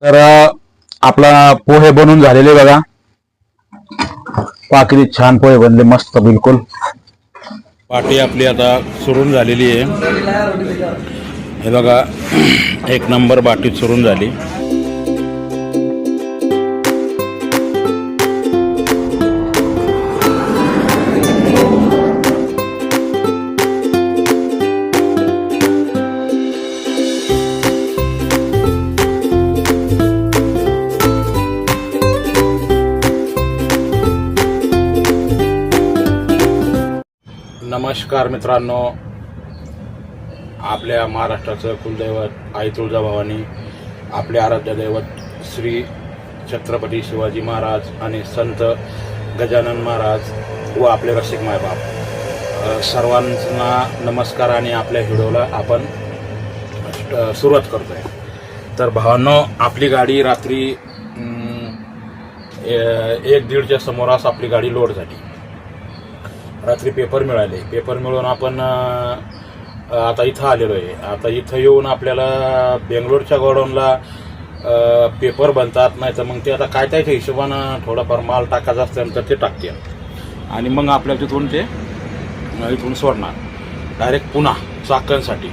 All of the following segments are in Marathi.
तर आपला पोहे बनून झालेले बघा. किती छान पोहे बनले, मस्त बिलकुल. पाटी आपली आता सुरून झालेली आहे. हे बघा, एक नंबर बाटी सुरून झाली. नमस्कार मित्रांनो, आपल्या महाराष्ट्राचं कुलदैवत आई तुळजाभवानी, आपले आराध्य दैवत श्री छत्रपती शिवाजी महाराज आणि संत गजानन महाराज व आपले रसिक मायबाप सर्वांना नमस्कार. आणि आपल्या व्हिडिओला आपण सुरुवात करतो आहे. तर भावांनो, आपली गाडी रात्री 1-1:30च्या सुमारास आपली गाडी लोड झाली. रात्री पेपर मिळाले. पेपर मिळून आपण आता इथं आलेलो आहे. आता इथं येऊन आपल्याला बेंगलोरच्या गोडाऊनला पेपर बनतात, नाही तर मग ते आता काय त्याच्या हिशोबानं थोडंफार माल टाकायचा असतं तर ते टाकते. आणि मग आपल्याला तिथून ते इथून सोडणार डायरेक्ट पुन्हा चाकणसाठी.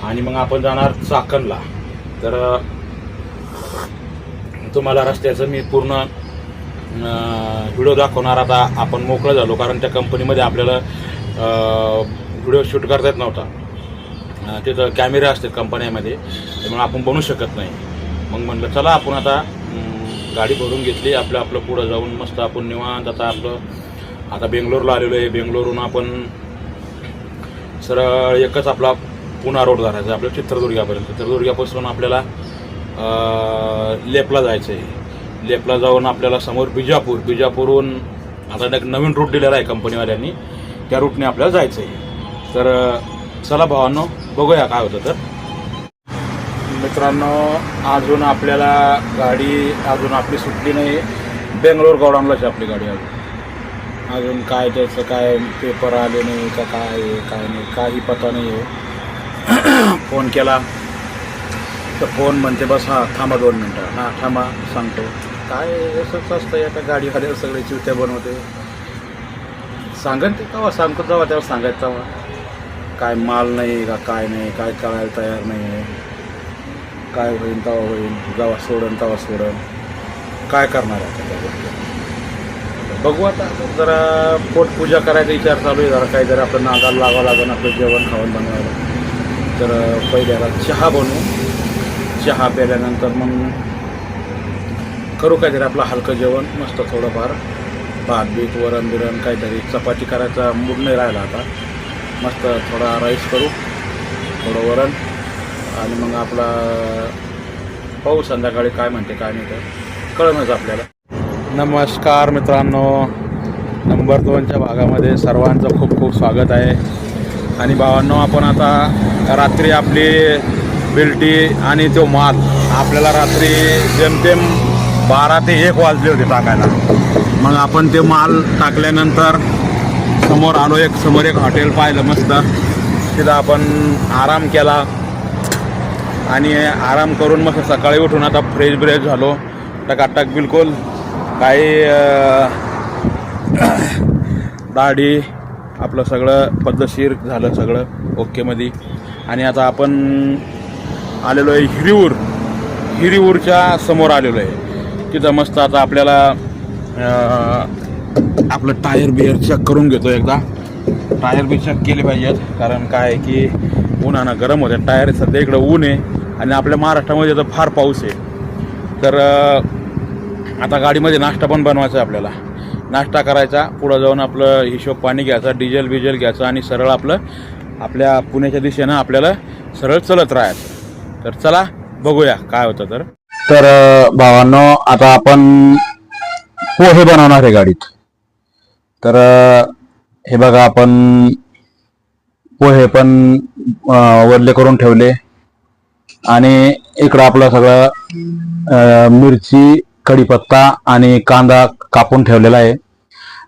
आणि मग आपण जाणार चाकणला. तर तुम्हाला रस्त्याचं मी पूर्ण व्हिडिओ दाखवणार. आता आपण मोकळं झालो, कारण त्या कंपनीमध्ये आपल्याला व्हिडिओ शूट करता येत नव्हता. तिथं कॅमेरे असतात कंपन्यामध्ये, त्यामुळे आपण बनवू शकत नाही. मग म्हणलं चला आपण आता गाडी भरून घेतली, आपलं पुढं जाऊन मस्त आपण निवांत आता बेंगलोरला आलेलो आहे. बेंगलोरहून आपण सरळ एकच आपला पुणा रोड धरायचा आपल्या चित्रदुर्गापर्यंत. चित्रदुर्गापासून आपल्याला लेपला जायचं आहे. लेपला जाऊन आपल्याला समोर बिजापूरहून आता एक नवीन रूट दिलेला आहे कंपनीवाल्यांनी, त्या रूटने आपल्याला जायचं आहे. तर चला भावांनो, बघूया काय होतं. तर मित्रांनो, अजून आपल्याला गाडी आपली सुटली नाही. बेंगलोर गोडाऊनलाच आपली गाडी अजून काय त्याचं काय पेपर आले नाही का काय नाही, काही पता नाही आहे. फोन केला तर फोन म्हणते बस थांबा 2 मिनटं. थांबा सांगतो. काय असंच असतं, एका गाडीवाल्यावर सगळे चिवत्या बनवते. सांगत ते तेव्हा सांगतो, जेव्हा त्यावर सांगायचं तेव्हा काय माल नाही का काय नाही, काय कळायला तयार नाही. काय होईल तेव्हा होईल, जेव्हा सोडन काय करणार आता त्या गोष्टी. बघू आता जरा पोटपूजा करायचा विचार चालू आहे. जरा काहीतरी आपलं नागाला लावावं लागेल आपलं जेवण खावण बनवायला. तर पहिल्याला चहा बनवू. चहा प्यायल्यानंतर मग करू काहीतरी आपलं हलकं जेवण, मस्त थोडंफार भात बीत वरण बिरण काहीतरी. चपाती करायचा मूड नाही राहिला आता. मस्त थोडा राईस करू, थोडं वरण, आणि मग आपला पाहू संध्याकाळी काय म्हणते काय नाही, तर कळणच आपल्याला. नमस्कार मित्रांनो, नंबर 2च्या भागामध्ये सर्वांचं खूप खूप स्वागत आहे. आणि भावांनो, आपण आता रात्री आपली बिल्टी आणि तो माल आपल्याला रात्री जेमतेम 12 ते 1 वाजले होते टाकायला. मग आपण ते माल टाकल्यानंतर समोर आलो, समोर एक हॉटेल पाहिलं मस्त. तिथं आपण आराम केला आणि आराम करून मग सकाळी उठून आता फ्रेश झालो टकाटक बिलकुल. काही दाढी आपलं सगळं पद्धतशीर झालं, सगळं ओकेमध्ये. आणि आता आपण आलेलो आहे हिरीऊरच्या समोर आलेलो आहे. तिथं मस्त आता आपल्याला आपलं टायर बियर चेक करून घेतो. एकदा टायर बी चेक केले पाहिजेत, कारण काय की उन्हानं गरम होते टायर. सध्या इकडं ऊन आहे आणि आपल्या महाराष्ट्रामध्ये तर फार पाऊस आहे. तर आता गाडीमध्ये नाश्ता पण बनवायचा आहे आपल्याला. नाश्ता करायचा, पुढं जाऊन आपलं हिशोब पाणी घ्यायचा, डिझेल घ्यायचं आणि सरळ आपल्या पुण्याच्या दिशेनं आपल्याला सरळ चलत राहायचं. तर चला बघूया काय होतं. तर भावांनो, आता आपण पोहे बनवणार आहे गाडीत. तर हे बघा, आपण पोहे पण वरले करून ठेवले. आणि इकडं आपलं सगळं मिरची, कढीपत्ता आणि कांदा कापून ठेवलेला आहे.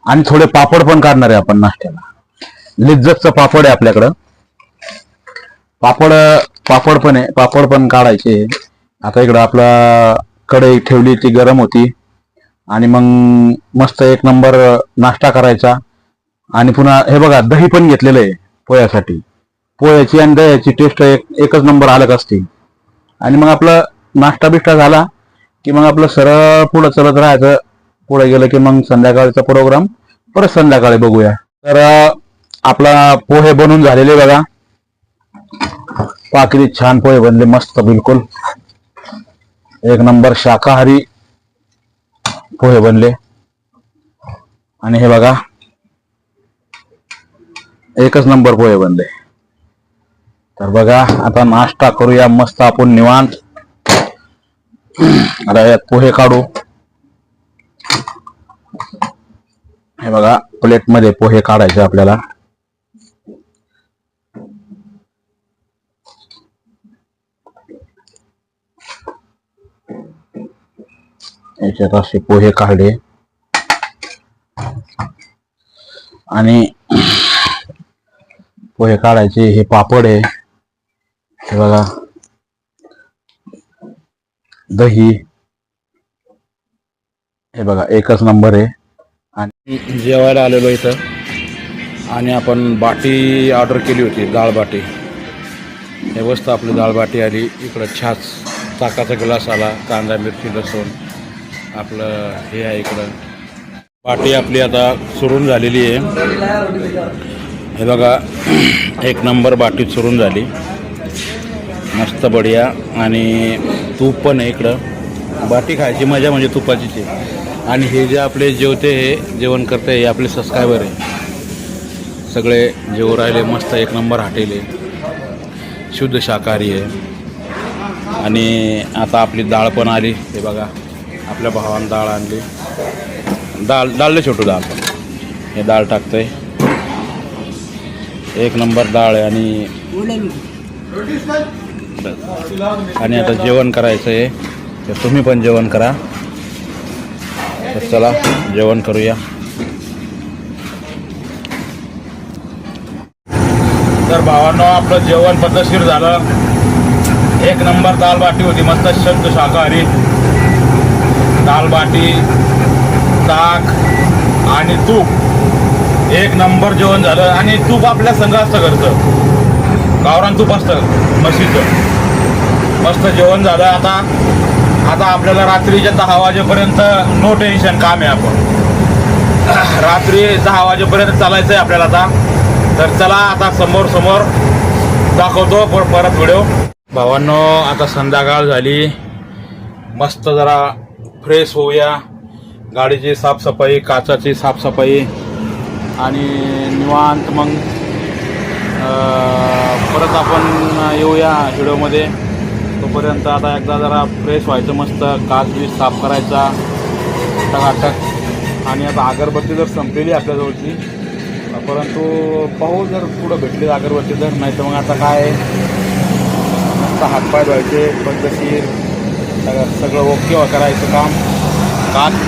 आणि थोडे पापड पण काढणार आहे आपण नाश्त्याला. लिज्जतचं पापड आहे आपल्याकडं. पापड पण काढायचे. आता इकडं आपला कढई ठेवली ती गरम होती आणि मग मस्त एक नंबर नाश्ता करायचा. आणि पुन्हा हे बघा दही पण घेतलेलं आहे पोह्यासाठी. पोह्याची आणि दह्याची टेस्ट एकच नंबर अलग असते. आणि मग आपलं नाश्ता बिष्टा झाला की मग आपलं सरळ पुढं चलत राहायचं. पुढे गेलं की मग संध्याकाळचा प्रोग्राम परत संध्याकाळी बघूया. तर आपला पोहे बनून झालेले बघा. किती छान पोहे बनले, मस्त बिलकुल एक नंबर शाकाहारी पोहे बनले. आणि हे बघा एकच नंबर पोहे बनले. तर बघा आता नाश्ता करूया मस्त आपण निवांत. आता यात पोहे काढू. हे बघा प्लेट मध्ये पोहे काढायचे आपल्याला. याच्यात असे पोहे काढले आणि पोहे काढायचे. हे पापड आहे, हे बघा दही, हे बघा एकच नंबर आहे. आणि जेवायला आलेलो इथं आणि आपण बाटी ऑर्डर केली होती, डाळ बाटी. हे वस्त आपली डाळ बाटी आली. इकडं छाछ, ताकाचा ग्लास आला, कांदा मिरची लसूण आपलं हे आहे. इकडं बाटी आपली आता सुरून झालेली आहे. हे बघा एक नंबर बाटी सुरून झाली, मस्त बढिया. आणि तूप पण आहे इकडं. बाटी खायची मजा म्हणजे तुपाचीच आहे. आणि हे जे आपले जेवते हे जेवण करते हे आपले सबस्क्रायबर आहे. सगळे जेवू राहिले मस्त एक नंबर हॉटेल आहे, शुद्ध शाकाहारी आहे. आणि आता आपली डाळ पण आली. हे बघा आपल्या भावानं डाळ आणली. डाळ छोटू डाळ, हे डाळ टाकतंय. एक नंबर डाळ आहे. आणि आता जेवण करायचं आहे, तर तुम्ही पण जेवण करा. तर चला जेवण करूया. तर भावांनो आपलं जेवण पद्धतशीर झालं. एक नंबर दाल बाटी होती, मस्त शुद्ध शाकाहारी दाल बाटी, ताक आणि तूप. एक नंबर जेवण झालं. आणि तूप आपल्या संघ असतं घरचं, गावरान तूप असतं म्हशीचं. मस्त जेवण झालं. आता आपल्याला रात्रीच्या 10 वाजेपर्यंत नो टेन्शन काम आहे. आपण रात्री 10 वाजेपर्यंत चालायचं आहे आपल्याला आता. तर चला आता समोर दाखवतो परत व्हिडिओ. भावांनो आता संध्याकाळ झाली, मस्त जरा फ्रेश होऊया. गाडीची साफसफाई, काचाची साफसफाई आणि निवांत मग परत आपण येऊया व्हिडिओमध्ये. तोपर्यंत आता एकदा जरा फ्रेश व्हायचं, मस्त काच बीच साफ करायचा टकाटक. आणि आता अगरबत्ती जर संपलेली आपल्याजवळची, परंतु पाहू जर पुढं भेटली अगरबत्ती तर. नाही तर मग आता काय मस्त हातपाय धुवायचे पद्धतशीर, सगळं ओके करायचं काम.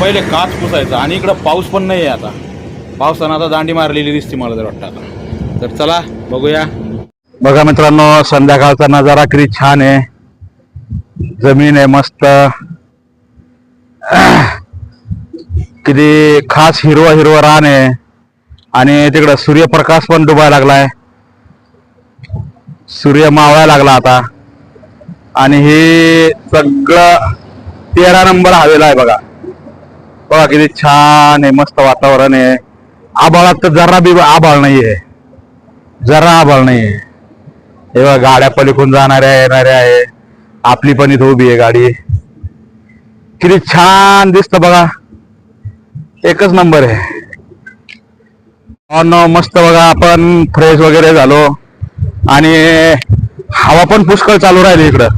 पहिले काच पुसायचं. आणि इकडं पाऊस पण नाही आहे आता. पावसानं आता दांडी मारलेली दिसते मला तर वाटतं आता. तर चला बघूया. बघा मित्रांनो संध्याकाळचा नजारा किती छान आहे. जमीन आहे मस्त, किती खास हिरवं रान आहे. आणि तिकडं सूर्यप्रकाश पण डुबायला लागलाय, सूर्य मावळायला लागला आता. आणि हे सगळं 13 नंबर हवेला आहे बघा. बघा किती छान आहे, मस्त वातावरण आहे. आभाळात तर जरा बी आभाळ नाहीये, जरा आभाळ नाहीये. हे बघा गाड्या पलीकडून जाणाऱ्या येणाऱ्या आहे. आपली पण इथं उभी आहे गाडी. किती छान दिसतं बघा, एकच नंबर आहे. मस्त बघा आपण फ्रेश वगैरे झालो आणि हवा पण पुष्कळ चालू राहिली इकडं.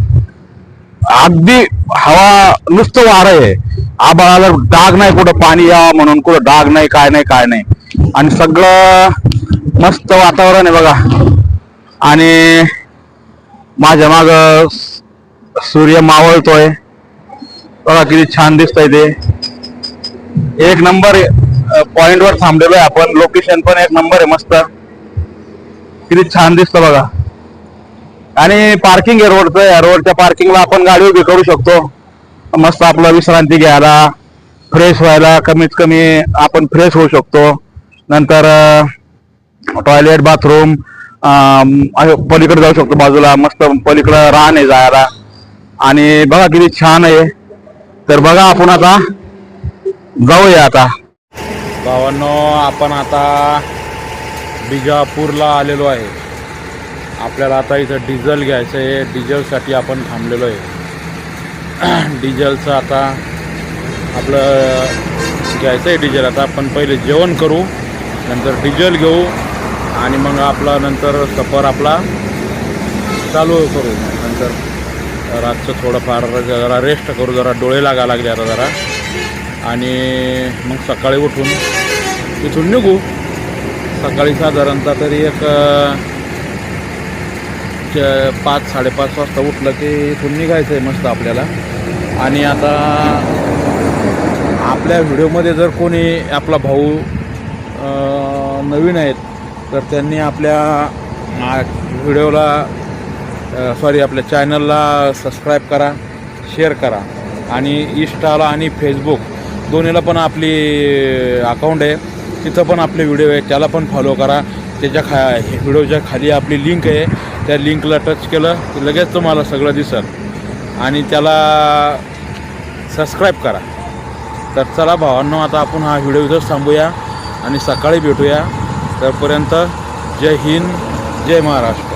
अगदी हवा नुसतं वारं आहे. आभाळाला डाग नाही, कुठं पाणी यावं म्हणून कुठं डाग नाही, काय नाही. आणि सगळं मस्त वातावरण आहे बघा. आणि माझ्या माग सूर्य मावळतोय बघा, किती छान दिसतंय ते. एक नंबर पॉइंट वर थांबलेलो आहे आपण. लोकेशन पण एक नंबर आहे, मस्त किती छान दिसतं बघा. आणि पार्किंग आहे रोडचं. या रोडच्या पार्किंगला आपण गाडी उभी करू शकतो. मस्त आपलं विश्रांती घ्यायला, फ्रेश व्हायला, कमीत कमी आपण फ्रेश होऊ शकतो. नंतर टॉयलेट, बाथरूम पलीकडे जाऊ शकतो. बाजूला मस्त पलीकडं रान आहे जायला. आणि बघा किती छान आहे. तर बघा आपण आता जाऊया. आता भावांनो, आपण आता बिजापूरला आलेलो आहे. आपल्याला आता इथं डिझेल घ्यायचं आहे. डिझेलसाठी आपण थांबलेलो आहे. डिझेलचं आता आपलं घ्यायचं आहे डिझेल. आता आपण पहिले जेवण करू, नंतर डिझेल घेऊ आणि मग आपला नंतर सफर आपला चालू करू. नंतर रातचं थोडंफार जरा रेस्ट करू, जरा डोळे लागा लागले आता जरा. आणि मग सकाळी उठून इथून निघू. सकाळी साधारणतः तरी एक 5-5:30 वाजता उठलं की इथून निघायचं आहे मस्त आपल्याला. आणि आता आपल्या व्हिडिओमध्ये जर कोणी आपला भाऊ नवीन आहेत तर त्यांनी आपल्या व्हिडिओला आपल्या चॅनलला सबस्क्राईब करा, शेअर करा. आणि इंस्टाला आणि फेसबुक दोन्हीला पण आपली अकाउंट आहे, तिथं पण आपले व्हिडिओ आहे, त्याला पण फॉलो करा. त्याच्या व्हिडिओच्या खाली आपली लिंक आहे, त्या लिंकला टच केलं की लगेच तुम्हाला सगळं दिसेल. आणि त्याला सबस्क्राईब करा. तर चला भावांनो, आता आपण हा व्हिडिओ इथंच थांबूया आणि सकाळी भेटूया. तोपर्यंत जय हिंद, जय महाराष्ट्र.